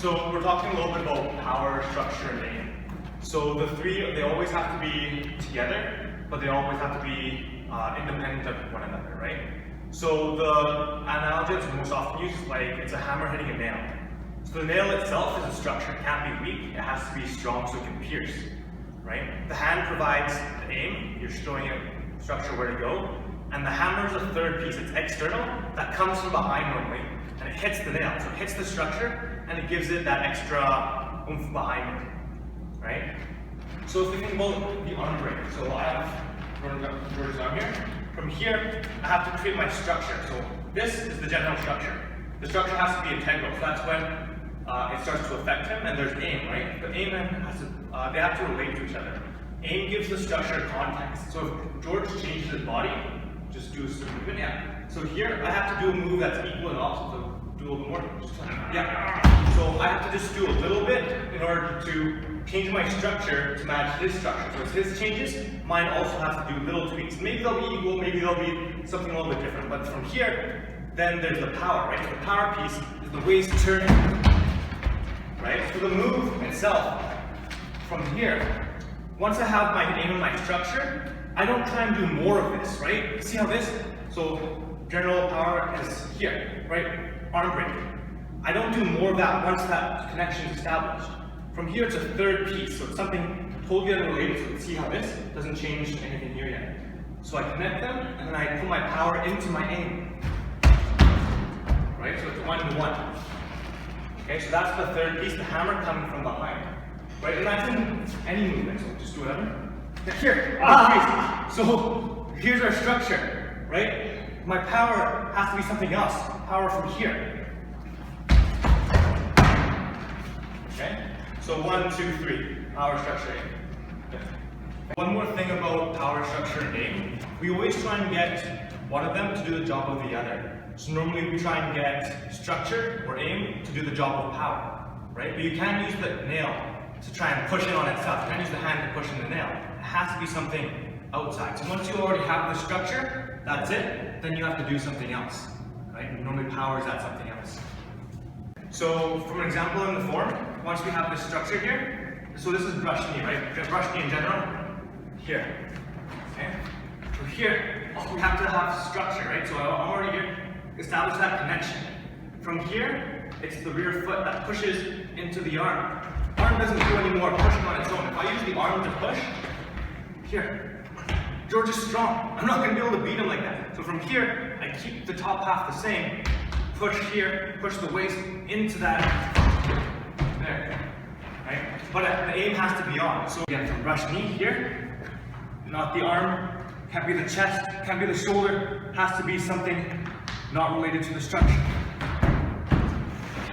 So we're talking a little bit about power, structure, and aim. So the three, they always have to be together, but they always have to be independent of one another, right? So the analogy that's most often used is like it's a hammer hitting a nail. So the nail itself is a structure. It can't be weak. It has to be strong so it can pierce, right? The hand provides the aim. You're showing it structure where to go. And the hammer is a third piece. It's external. That comes from behind normally. And it hits the nail. So it hits the structure and it gives it that extra oomph behind it, right? So if we think about the arm break. So I have George's arm here. From here, I have to create my structure. So this is the general structure. The structure has to be integral. So that's when it starts to affect him, and there's aim, right? The aim has to, they have to relate to each other. Aim gives the structure context. So if George changes his body, just do a certain movement, yeah. So here, I have to do a move that's equal and opposite. So do a little bit more. Yeah. So I have to just do a little bit in order to change my structure to match his structure. So as his changes, mine also has to do little tweaks. Maybe they'll be equal, maybe they'll be something a little bit different. But from here, then there's the power, right? So the power piece is the waist turning, right? So the move itself, from here, once I have my aim and my structure, I don't try and do more of this, right? See how this? So general power is here, right? Arm break. I don't do more of that once that connection is established. From here, it's a third piece, so it's something totally unrelated. So you can see how this doesn't change anything here yet. So I connect them, and then I put my power into my aim. Right? So it's 1-to-1. Okay, so that's the third piece, the hammer coming from behind. Right? And that's in any movement, so just do whatever. Here. So here's our structure, right? My power has to be something else. Power from here. Okay? So 1, 2, 3. Power, structure, aim. Okay. One more thing about power, structure, and aim. We always try and get one of them to do the job of the other. So normally we try and get structure or aim to do the job of power, right? But you can't use the nail to try and push it on itself. You can't use the hand to push in the nail. It has to be something outside. So once you already have the structure, that's it, then you have to do something else, right? And normally power is at something else. So from an example in the form, once we have this structure here, so this is brush knee, right? Brush knee in general, here, okay? So here, we have to have structure, right? So I'm already here, establish that connection. From here, it's the rear foot that pushes into the arm. Arm doesn't do any more pushing on its own. If I use the arm to push, here, George is strong. I'm not going to be able to beat him like that. So from here, I keep the top half the same. Push here, push the waist into that, there, right? But the aim has to be on. So again, from brush knee here, not the arm, can't be the chest, can't be the shoulder, has to be something not related to the structure.